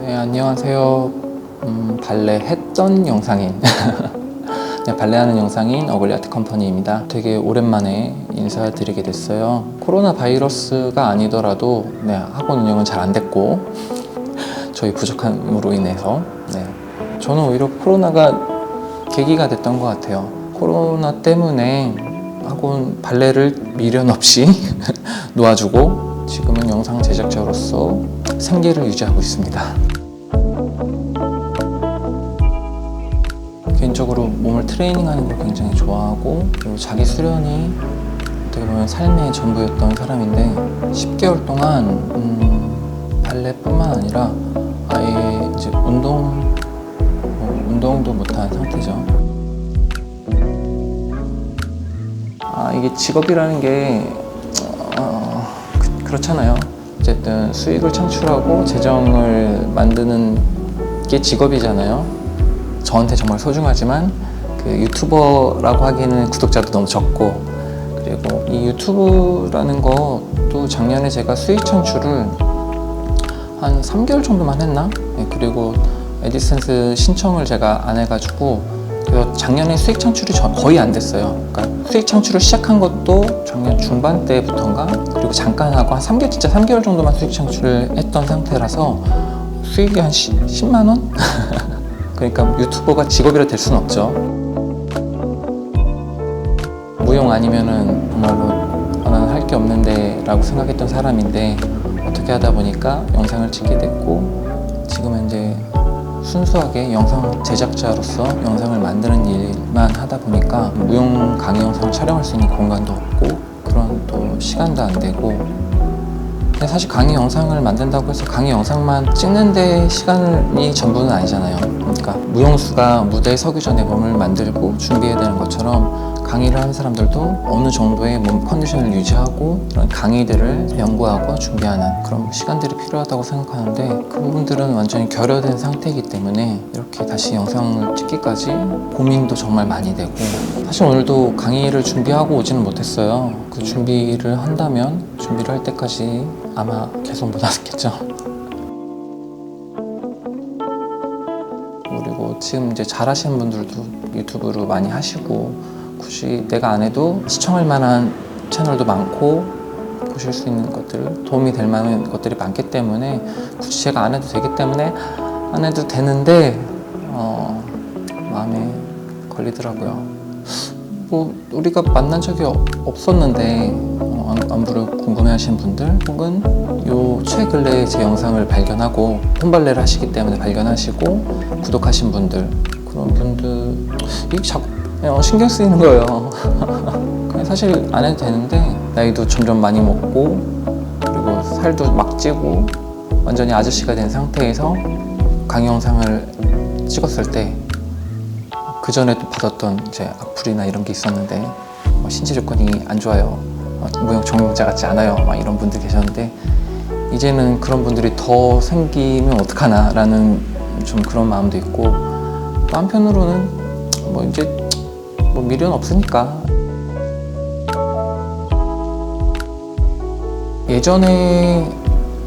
네, 안녕하세요. 발레 했던 영상인 네, 발레하는 영상인 어글리 아트 컴퍼니입니다. 되게 오랜만에 인사드리게 됐어요. 코로나 바이러스가 아니더라도 네, 학원 운영은 잘 안 됐고 저희 부족함으로 인해서 저는 오히려 코로나가 계기가 됐던 것 같아요. 코로나 때문에 학원 발레를 미련 없이 놓아주고 지금은 영상 제작자로서 생계를 유지하고 있습니다. 개인적으로 몸을 트레이닝하는 걸 굉장히 좋아하고, 그리고 자기 수련이 어떻게 보면 삶의 전부였던 사람인데 10개월 동안 발레뿐만 아니라 아예 이제 운동도 못한 상태죠. 이게 직업이라는 게 그렇잖아요. 어쨌든 수익을 창출하고 재정을 만드는 게 직업이잖아요. 저한테 정말 소중하지만 그 유튜버라고 하기에는 구독자도 너무 적고, 그리고 이 유튜브라는 것도 작년에 제가 수익 창출을 한 3개월 정도만 했나? 그리고 애디센스 신청을 제가 안 해가지고 그래서 작년에 수익 창출이 거의 안 됐어요. 그러니까 수익 창출을 시작한 것도 작년 중반 때부터인가? 그리고 잠깐 하고 한 3개월, 진짜 3개월 정도만 수익 창출을 했던 상태라서 수익이 한 10만 원? 그러니까 유튜버가 직업이라 될 수는 없죠. 무용 아니면은 정말로 나는 할 게 없는데 라고 생각했던 사람인데 어떻게 하다 보니까 영상을 찍게 됐고, 지금 현재 순수하게 영상 제작자로서 영상을 만드는 일만 하다 보니까 무용 강의 영상을 촬영할 수 있는 공간도 없고 그런 또 시간도 안 되고, 근데 사실 강의 영상을 만든다고 해서 강의 영상만 찍는데 시간이 전부는 아니잖아요. 그러니까 무용수가 무대에 서기 전에 몸을 만들고 준비해야 되는 것처럼 강의를 하는 사람들도 어느 정도의 몸 컨디션을 유지하고 그런 강의들을 연구하고 준비하는 그런 시간들이 필요하다고 생각하는데, 그 부분들은 완전히 결여된 상태이기 때문에 이렇게 다시 영상을 찍기까지 고민도 정말 많이 되고, 사실 오늘도 강의를 준비하고 오지는 못했어요. 그 준비를 한다면 준비를 할 때까지 아마 계속 못 하겠죠. 그리고 지금 이제 잘하시는 분들도 유튜브로 많이 하시고, 굳이 내가 안 해도 시청할 만한 채널도 많고 보실 수 있는 것들, 도움이 될 만한 것들이 많기 때문에 굳이 제가 안 해도 되기 때문에 안 해도 되는데 마음에 걸리더라고요. 뭐 우리가 만난 적이 없었는데 안부를 궁금해하시는 분들, 혹은 요 최근래에 제 영상을 발견하고 홈발레를 하시기 때문에 발견하시고 구독하신 분들, 그런 분들 이게 자꾸 신경 쓰이는 거예요. 그냥 사실 안 해도 되는데 나이도 점점 많이 먹고 그리고 살도 막 찌고 완전히 아저씨가 된 상태에서 강의 영상을 찍었을 때 그 전에도 받았던 이제 악플이나 이런 게 있었는데 신체 조건이 안 좋아요, 무용 전공자 같지 않아요, 막 이런 분들 계셨는데, 이제는 그런 분들이 더 생기면 어떡하나 라는 좀 그런 마음도 있고, 또 한편으로는 뭐 이제 미련 없으니까. 예전에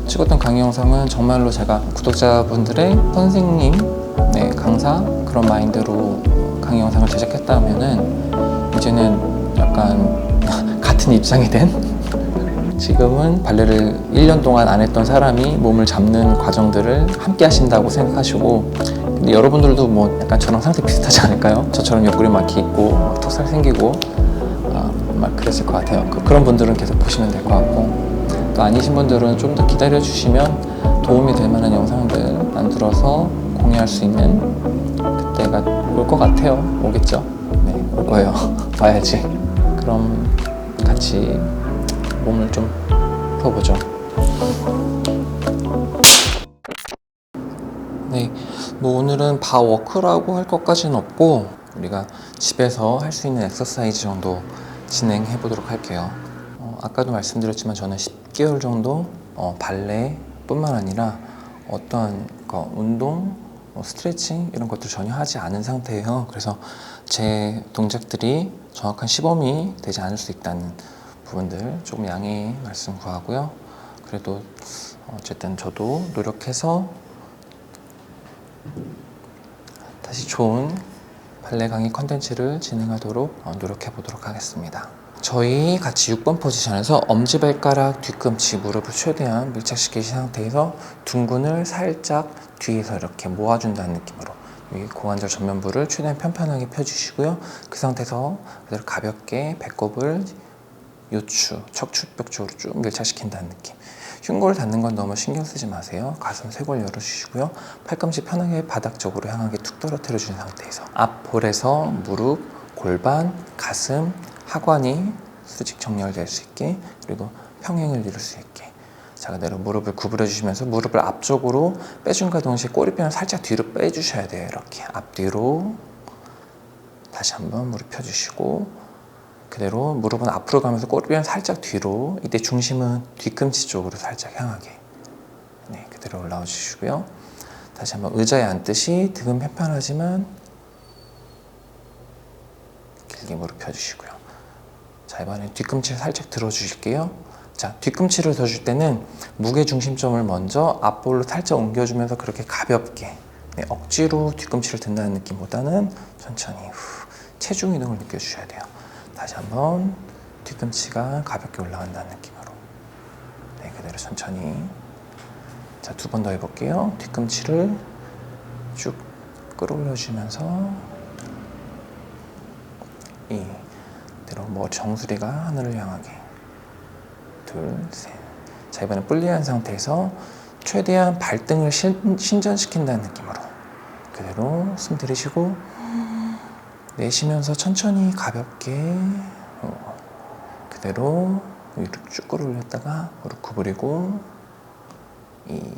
찍었던 강의 영상은 정말로 제가 구독자분들의 선생님, 강사 그런 마인드로 강의 영상을 제작했다면은 이제는 약간 같은 입장이 된 지금은 발레를 1년 동안 안 했던 사람이 몸을 잡는 과정들을 함께 하신다고 생각하시고, 근데 여러분들도 뭐 약간 저랑 상태 비슷하지 않을까요? 저처럼 옆구리 막히 있고 턱살 생기고 막 그랬을 것 같아요. 그런 분들은 계속 보시면 될 것 같고, 또 아니신 분들은 좀 더 기다려 주시면 도움이 될 만한 영상들 만들어서 공유할 수 있는 그때가 올 것 같아요. 오겠죠? 네, 올 거예요. 와야지. 그럼 같이 몸을 좀 풀어보죠. 네, 뭐 오늘은 바워크라고 할 것까지는 없고 우리가 집에서 할 수 있는 엑서사이즈 정도 진행해 보도록 할게요. 아까도 말씀드렸지만 저는 10개월 정도 발레뿐만 아니라 어떠한 운동, 스트레칭 이런 것들 전혀 하지 않은 상태예요. 그래서 제 동작들이 정확한 시범이 되지 않을 수 있다는 부분들 조금 양해 말씀 구하고요. 그래도 어쨌든 저도 노력해서 다시 좋은 발레 강의 컨텐츠를 진행하도록 노력해 보도록 하겠습니다. 저희 같이 6번 포지션에서 엄지발가락, 뒤꿈치, 무릎을 최대한 밀착시키신 상태에서 둔근을 살짝 뒤에서 이렇게 모아준다는 느낌으로 여기 고관절 전면부를 최대한 편편하게 펴주시고요. 그 상태에서 그대로 가볍게 배꼽을 요추, 척추뼈 쪽으로 쭉 밀착시킨다는 느낌. 흉골 닿는 건 너무 신경 쓰지 마세요. 가슴 쇄골 열어주시고요. 팔꿈치 편하게 바닥 쪽으로 향하게 툭 떨어뜨려 준 상태에서 앞볼에서 무릎, 골반, 가슴, 하관이 수직 정렬될 수 있게, 그리고 평행을 이룰 수 있게. 자, 그대로 무릎을 구부려 주시면서 무릎을 앞쪽으로 빼준과 동시에 꼬리뼈를 살짝 뒤로 빼주셔야 돼요. 이렇게 앞뒤로 다시 한번 무릎 펴주시고, 그대로 무릎은 앞으로 가면서 꼬리뼈는 살짝 뒤로, 이때 중심은 뒤꿈치 쪽으로 살짝 향하게, 네, 그대로 올라와 주시고요. 다시 한번 의자에 앉듯이 등은 편편하지만 길게 무릎 펴주시고요. 자, 이번엔 뒤꿈치를 살짝 들어주실게요. 자, 뒤꿈치를 더 줄 때는 무게 중심점을 먼저 앞볼로 살짝 옮겨주면서 그렇게 가볍게, 네, 억지로 뒤꿈치를 든다는 느낌보다는 천천히 체중 이동을 느껴주셔야 돼요. 다시 한번 뒤꿈치가 가볍게 올라간다는 느낌으로, 네, 그대로 천천히. 자, 2번 더 해볼게요. 뒤꿈치를 쭉 끌어올려주면서 그대로 머리 정수리가 하늘을 향하게, 둘, 셋. 자, 이번엔 불리한 상태에서 최대한 발등을 신전시킨다는 느낌으로 그대로 숨 들이쉬고 내쉬면서 천천히 가볍게 그대로 위로 쭉 끌어올렸다가 무릎 구부리고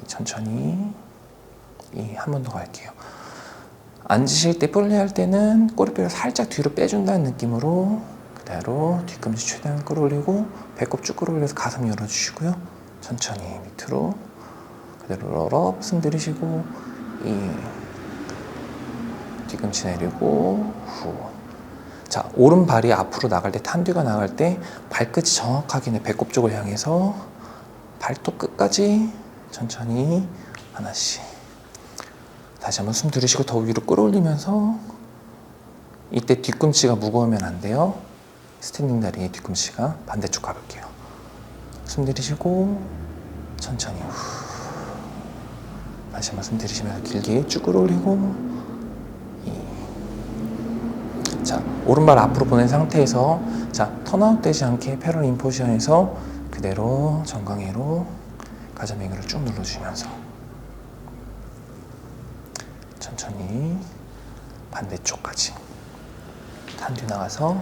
천천히 한 번 더 갈게요. 앉으실 때 불리할 때는 꼬리뼈를 살짝 뒤로 빼준다는 느낌으로 그대로 뒤꿈치 최대한 끌어올리고 배꼽 쭉 끌어올려서 가슴 열어주시고요. 천천히 밑으로 그대로 롤업 숨 들이쉬고 뒤꿈치 내리고 후. 자, 오른발이 앞으로 나갈 때, 탄 뒤가 나갈 때 발끝이 정확하게 배꼽 쪽을 향해서 발톱 끝까지 천천히 하나씩. 다시 한번 숨 들이쉬고 더 위로 끌어올리면서 이때 뒤꿈치가 무거우면 안 돼요. 스탠딩 다리의 뒤꿈치가 반대쪽 가볼게요. 숨 들이쉬고 천천히 후. 다시 한번 숨 들이쉬면서 길게 쭉 끌어올리고 자, 오른발 앞으로 보낸 상태에서 자, 턴아웃 되지 않게 패럴 인 포지션에서 그대로 정강이로 가자미기를 쭉 눌러주면서 천천히 반대쪽까지 탄 뒤 나가서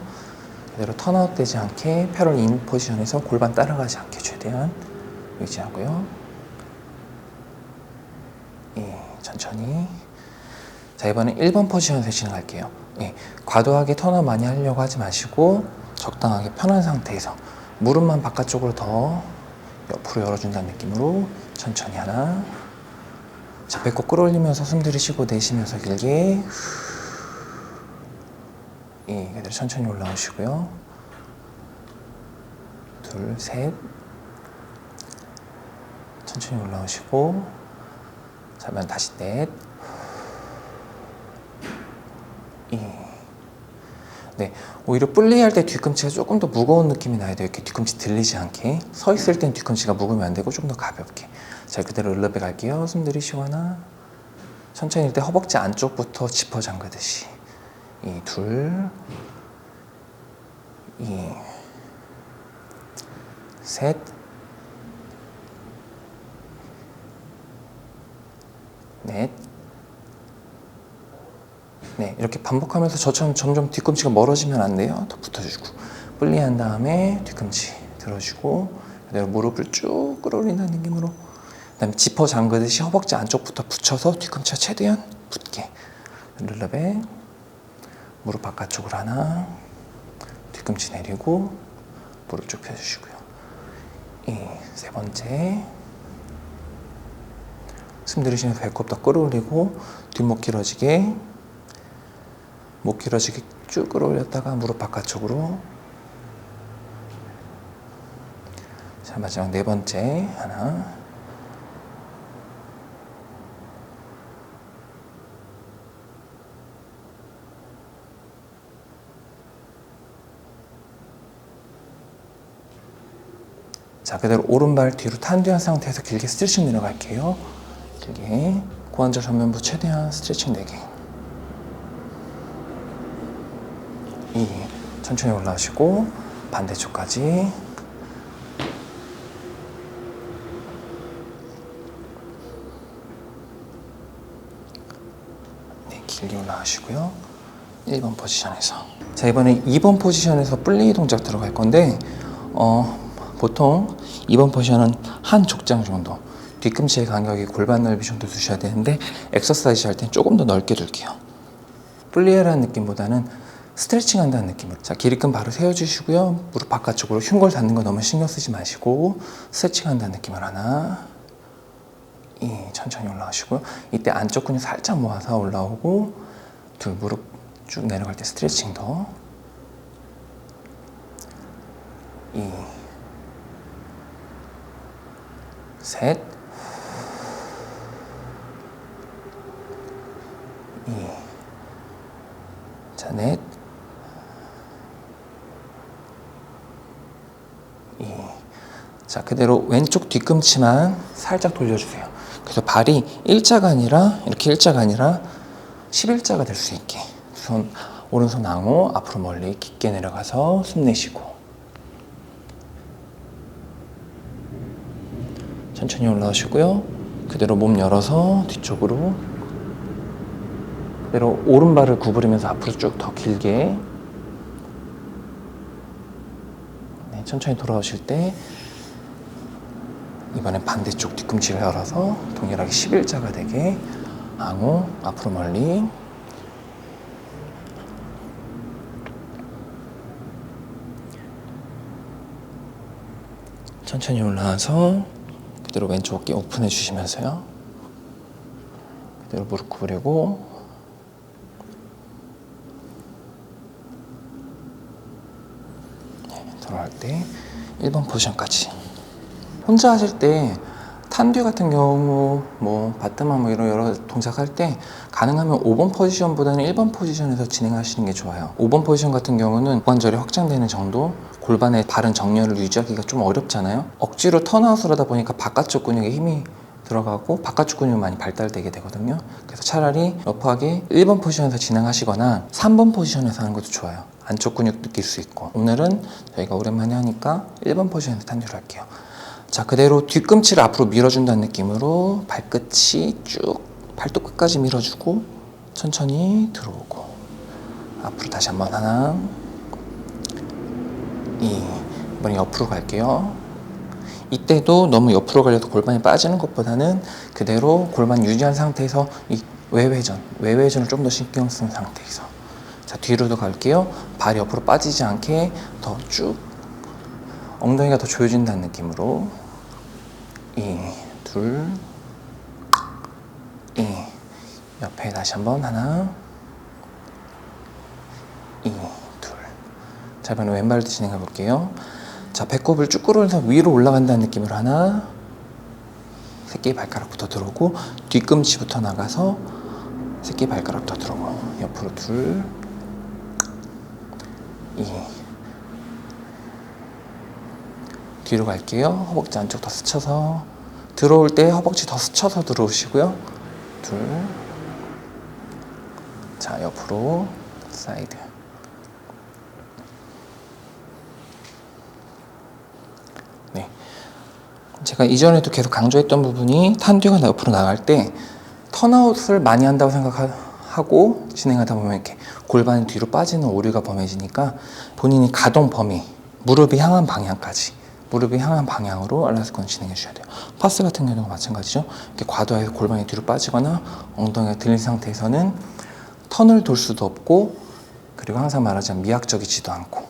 그대로 턴아웃 되지 않게 패럴 인 포지션에서 골반 따라가지 않게 최대한 유지하고요. 천천히. 자, 이번엔 1번 포지션에서 진행할게요. 과도하게 턴아웃 많이 하려고 하지 마시고 적당하게 편한 상태에서 무릎만 바깥쪽으로 더 옆으로 열어준다는 느낌으로 천천히 하나. 자, 배꼽 끌어올리면서 숨 들이쉬고 내쉬면서 길게 그대로 천천히 올라오시고요. 둘, 셋. 천천히 올라오시고 자, 그러면 다시 넷. 네, 오히려 분리할 때 뒤꿈치가 조금 더 무거운 느낌이 나야 돼요. 이렇게 뒤꿈치 들리지 않게. 서 있을 땐 뒤꿈치가 무거우면 안 되고 좀 더 가볍게. 자, 그대로 릴러백 갈게요. 숨 들이쉬고 하나. 천천히 할 때 허벅지 안쪽부터 짚어 잠그듯이. 둘. 셋. 넷. 네, 이렇게 반복하면서 저처럼 점점 뒤꿈치가 멀어지면 안 돼요. 더 붙어주고 분리한 다음에 뒤꿈치 들어주고 그대로 무릎을 쭉 끌어올린다는 느낌으로 그 다음에 지퍼 잠그듯이 허벅지 안쪽부터 붙여서 뒤꿈치가 최대한 붙게 릴러백 무릎 바깥쪽으로 하나 뒤꿈치 내리고 무릎 쭉 펴주시고요. 세 번째 숨 들이쉬면서 배꼽 더 끌어올리고 뒷목 길어지게 목 길어지게 쭉 끌어올렸다가 무릎 바깥쪽으로. 자, 마지막 네 번째 하나 자, 그대로 오른발 뒤로 탄두한 상태에서 길게 스트레칭 내려갈게요. 길게 고관절 전면부 최대한 스트레칭 4개. 2. 천천히 올라오시고 반대쪽까지. 네, 길게 올라가시고요. 1번 포지션에서. 자, 이번에 2번 포지션에서 플레이 동작 들어갈 건데 보통 2번 포지션은 한 족장 정도, 뒤꿈치의 간격이 골반 넓이 정도 두셔야 되는데 엑서사이즈 할 땐 조금 더 넓게 둘게요. 플리에라는 느낌보다는 스트레칭 한다는 느낌으로. 자, 기립근 바로 세워주시고요. 무릎 바깥쪽으로 흉골 닿는 거 너무 신경 쓰지 마시고 스트레칭 한다는 느낌으로 하나. 천천히 올라가시고요. 이때 안쪽 근육 살짝 모아서 올라오고, 둘, 무릎 쭉 내려갈 때 스트레칭 더. 2, 셋, 2, 자, 넷, 2. 자, 그대로 왼쪽 뒤꿈치만 살짝 돌려주세요. 그래서 발이 일자가 아니라, 이렇게 일자가 아니라 11자가 될 수 있게. 오른손 앙호 앞으로 멀리 깊게 내려가서 숨 내쉬고, 천천히 올라오시고요. 그대로 몸 열어서 뒤쪽으로, 그대로 오른발을 구부리면서 앞으로 쭉 더 길게. 네, 천천히 돌아오실 때 이번엔 반대쪽 뒤꿈치를 열어서 동일하게 11자가 되게 앙호 앞으로 멀리. 천천히 올라와서 그대로 왼쪽 어깨 오픈해 주시면서요. 그대로 무릎 구부리고, 네, 돌아올 때 1번 포지션까지. 혼자 하실 때 탄듀 같은 경우, 바트만 이런 여러 동작할 때 가능하면 5번 포지션보다는 1번 포지션에서 진행하시는 게 좋아요. 5번 포지션 같은 경우는 고관절이 확장되는 정도, 골반의 바른 정렬을 유지하기가 좀 어렵잖아요. 억지로 턴아웃을 하다 보니까 바깥쪽 근육에 힘이 들어가고 바깥쪽 근육이 많이 발달되게 되거든요. 그래서 차라리 러프하게 1번 포지션에서 진행하시거나 3번 포지션에서 하는 것도 좋아요. 안쪽 근육 느낄 수 있고. 오늘은 저희가 오랜만에 하니까 1번 포지션에서 탄듀를 할게요. 자, 그대로 뒤꿈치를 앞으로 밀어준다는 느낌으로 발끝이 쭉 발톱 끝까지 밀어주고 천천히 들어오고, 앞으로 다시 한번 하나, 2. 이번에 옆으로 갈게요. 이때도 너무 옆으로 가려서 골반이 빠지는 것보다는 그대로 골반 유지한 상태에서 이 외회전을 좀 더 신경 쓴 상태에서. 자, 뒤로도 갈게요. 발이 옆으로 빠지지 않게 더 쭉 엉덩이가 더 조여진다는 느낌으로. 2, 둘, 2. 옆에 다시 한번 하나, 2, 둘. 자, 이번에 왼발도 진행해 볼게요. 자, 배꼽을 쭉 끌어올려서 위로 올라간다는 느낌으로 하나, 새끼 발가락부터 들어오고, 뒤꿈치부터 나가서 새끼 발가락부터 들어오고, 옆으로 둘, 2. 뒤로 갈게요. 허벅지 안쪽 더 스쳐서 들어올 때 허벅지 더 스쳐서 들어오시고요. 둘. 자, 옆으로 사이드. 네. 제가 이전에도 계속 강조했던 부분이 탄듀가 옆으로 나갈 때 턴아웃을 많이 한다고 생각하고 진행하다 보면 이렇게 골반이 뒤로 빠지는 오류가 범해지니까 본인이 가동 범위, 무릎이 향한 방향까지, 무릎이 향한 방향으로 알라스콘 진행해 주셔야 돼요. 파스 같은 경우도 마찬가지죠. 이렇게 과도하게 골반이 뒤로 빠지거나 엉덩이가 들린 상태에서는 턴을 돌 수도 없고, 그리고 항상 말하자면 미학적이지도 않고.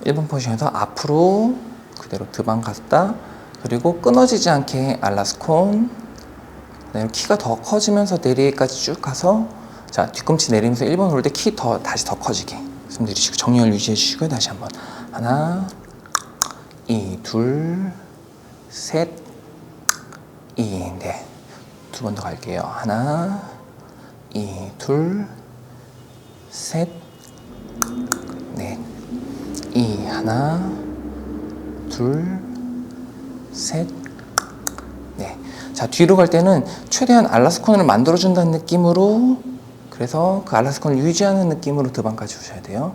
1번 포지션에서 앞으로 그대로 드방 갔다, 그리고 끊어지지 않게 알라스콘, 키가 더 커지면서 내리기까지 쭉 가서, 자, 뒤꿈치 내리면서 1번 올 때 키 다시 더 커지게 숨 들이쉬고 정렬 유지해 주시고요. 다시 한번 하나, 2, 둘, 셋, 2, 네. 두 번 더 갈게요. 하나, 2, 둘, 셋, 넷, 2, 하나, 둘, 셋, 네. 자, 뒤로 갈 때는 최대한 알라스콘을 만들어준다는 느낌으로, 그래서 그 알라스콘을 유지하는 느낌으로 드방까지 오셔야 돼요.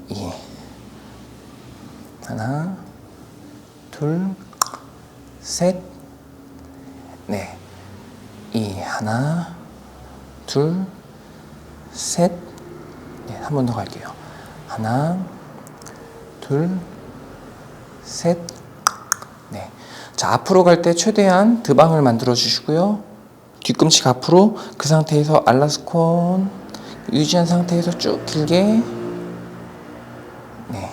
2, 하나, 둘, 셋, 네. 2, 하나, 둘, 셋, 네. 한 번 더 갈게요. 하나, 둘, 셋, 네. 자, 앞으로 갈 때 최대한 드방을 만들어 주시고요. 뒤꿈치 앞으로, 그 상태에서 알라스콘 유지한 상태에서 쭉 길게, 네.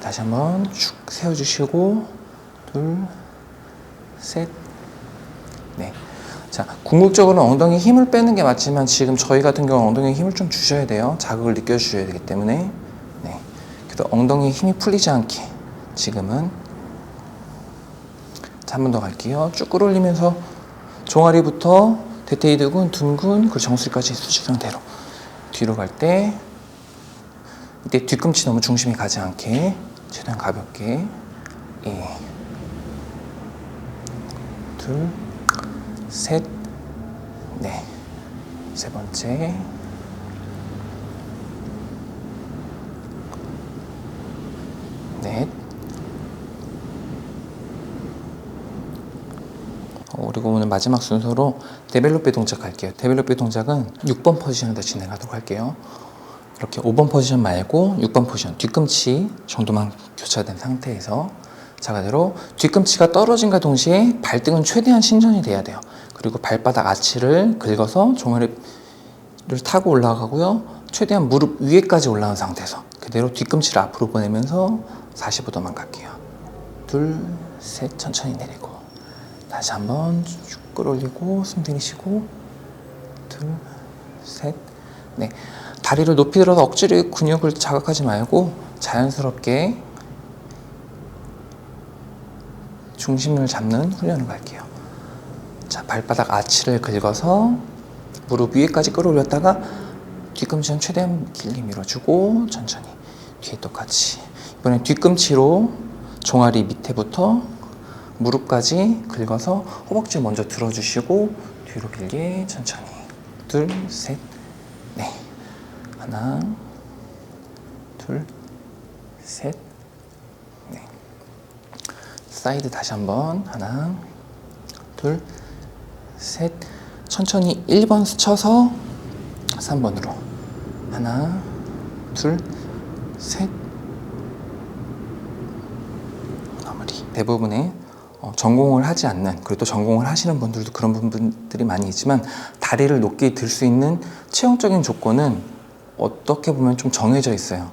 다시 한번 쭉 세워주시고, 둘, 셋, 네. 자, 궁극적으로 엉덩이에 힘을 빼는 게 맞지만 지금 저희 같은 경우는 엉덩이에 힘을 좀 주셔야 돼요. 자극을 느껴주셔야 되기 때문에. 네. 그래서 엉덩이에 힘이 풀리지 않게 지금은. 자, 한 번 더 갈게요. 쭉 끌어올리면서 종아리부터 대퇴이득은 둔근, 그리고 정수리까지 수직 상태로. 뒤로 갈 때 이때 뒤꿈치 너무 중심이 가지 않게 최대한 가볍게. 2, 둘, 셋, 네. 세 번째, 넷. 그리고 오늘 마지막 순서로 데벨로페 동작 할게요. 데벨로페 동작은 6번 포지션에서 진행하도록 할게요. 이렇게 5번 포지션 말고 6번 포지션, 뒤꿈치 정도만 교차된 상태에서, 자, 그대로 뒤꿈치가 떨어진과 동시에 발등은 최대한 신전이 돼야 돼요. 그리고 발바닥 아치를 긁어서 종아리를 타고 올라가고요. 최대한 무릎 위에까지 올라온 상태에서 그대로 뒤꿈치를 앞으로 보내면서 45도만 갈게요. 둘, 셋, 천천히 내리고, 다시 한번 쭉 끌어올리고 숨 들이쉬고, 둘, 셋, 네. 다리를 높이 들어서 억지로 근육을 자극하지 말고 자연스럽게 중심을 잡는 훈련을 갈게요. 자, 발바닥 아치를 긁어서 무릎 위에까지 끌어올렸다가 뒤꿈치는 최대한 길게 밀어주고 천천히 뒤에 똑같이. 이번엔 뒤꿈치로 종아리 밑에부터 무릎까지 긁어서 허벅지 먼저 들어주시고 뒤로 길게 천천히. 둘, 셋, 네. 하나, 둘, 셋, 네. 사이드 다시 한번. 하나, 둘, 셋. 천천히 1번 스쳐서 3번으로. 하나, 둘, 셋. 마무리. 대부분의 전공을 하지 않는, 그리고 또 전공을 하시는 분들도 그런 분들이 많이 있지만, 다리를 높게 들 수 있는 체형적인 조건은 어떻게 보면 좀 정해져 있어요.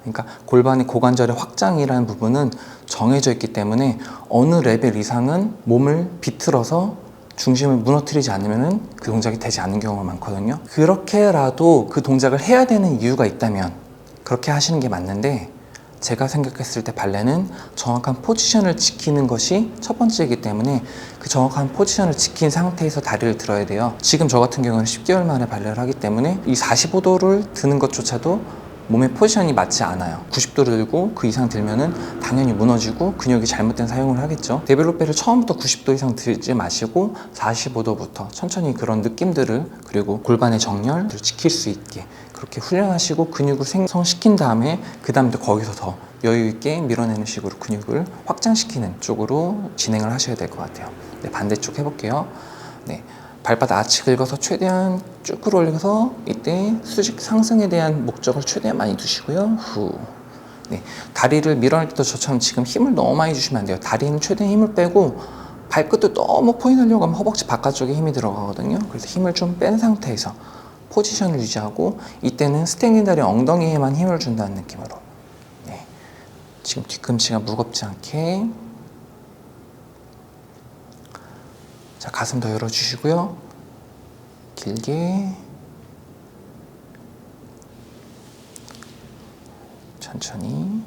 그러니까 골반의 고관절의 확장이라는 부분은 정해져 있기 때문에 어느 레벨 이상은 몸을 비틀어서 중심을 무너뜨리지 않으면 그 동작이 되지 않는 경우가 많거든요. 그렇게라도 그 동작을 해야 되는 이유가 있다면 그렇게 하시는 게 맞는데, 제가 생각했을 때 발레는 정확한 포지션을 지키는 것이 첫 번째이기 때문에 그 정확한 포지션을 지킨 상태에서 다리를 들어야 돼요. 지금 저 같은 경우는 10개월 만에 발레를 하기 때문에 이 45도를 드는 것조차도 몸의 포지션이 맞지 않아요. 90도를 들고 그 이상 들면은 당연히 무너지고 근육이 잘못된 사용을 하겠죠. 데벨로페를 처음부터 90도 이상 들지 마시고 45도부터 천천히 그런 느낌들을, 그리고 골반의 정렬을 지킬 수 있게 그렇게 훈련하시고 근육을 생성시킨 다음에 그 다음부터 거기서 더 여유 있게 밀어내는 식으로 근육을 확장시키는 쪽으로 진행을 하셔야 될 것 같아요. 네, 반대쪽 해볼게요. 네. 발바닥 아치 긁어서 최대한 쭉 끌어올려서 이때 수직 상승에 대한 목적을 최대한 많이 두시고요. 후. 네. 다리를 밀어낼 때도 저처럼 지금 힘을 너무 많이 주시면 안 돼요. 다리는 최대한 힘을 빼고 발끝도 너무 포인하려고 하면 허벅지 바깥쪽에 힘이 들어가거든요. 그래서 힘을 좀 뺀 상태에서 포지션을 유지하고, 이때는 스탠딩 다리 엉덩이에만 힘을 준다는 느낌으로. 네. 지금 뒤꿈치가 무겁지 않게. 자, 가슴 더 열어주시고요. 길게. 천천히.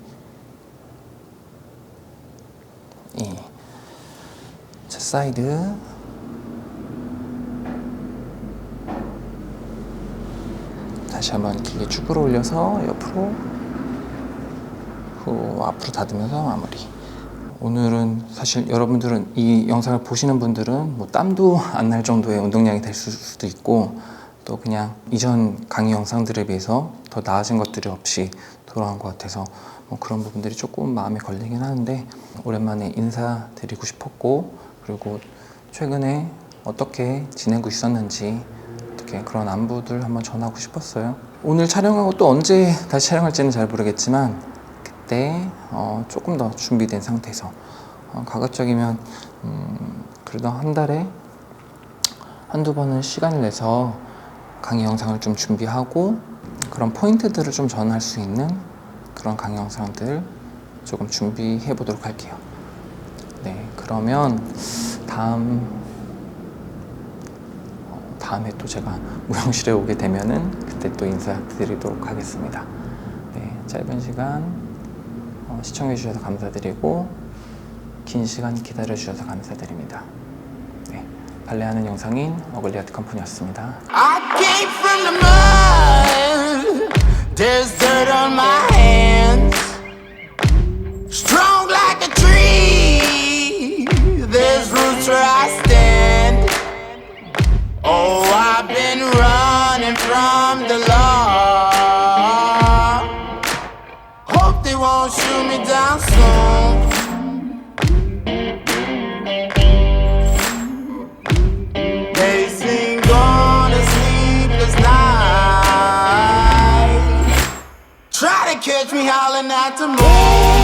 자, 사이드. 다시 한번 길게 쭉 끌어올려서 옆으로. 후, 앞으로 닫으면서 마무리. 오늘은 사실 여러분들은 이 영상을 보시는 분들은 뭐 땀도 안 날 정도의 운동량이 될 수도 있고 또 그냥 이전 강의 영상들에 비해서 더 나아진 것들이 없이 돌아간 것 같아서 뭐 그런 부분들이 조금 마음에 걸리긴 하는데 오랜만에 인사드리고 싶었고 그리고 최근에 어떻게 지내고 있었는지 어떻게 그런 안부들 한번 전하고 싶었어요. 오늘 촬영하고 또 언제 다시 촬영할지는 잘 모르겠지만 그때 조금 더 준비된 상태에서 가급적이면 그래도 한 달에 한두 번은 시간을 내서 강의 영상을 좀 준비하고 그런 포인트들을 좀 전할 수 있는 그런 강의 영상들 조금 준비해 보도록 할게요. 네, 그러면 다음에 또 제가 무용실에 오게 되면은 그때 또 인사드리도록 하겠습니다. 네, 짧은 시간 시청해 주셔서 감사드리고 긴 시간 기다려 주셔서 감사드립니다. 네, 발레하는 영상인 어글리아트 컴퍼니였습니다. I came from the mud. There's dirt on my hands. Strong like a tree. There's roots where I stand. Oh, I've been running from the law. Hope they won't shoot me down soon. They sing on a sleepless night. Try to catch me howling at the moon.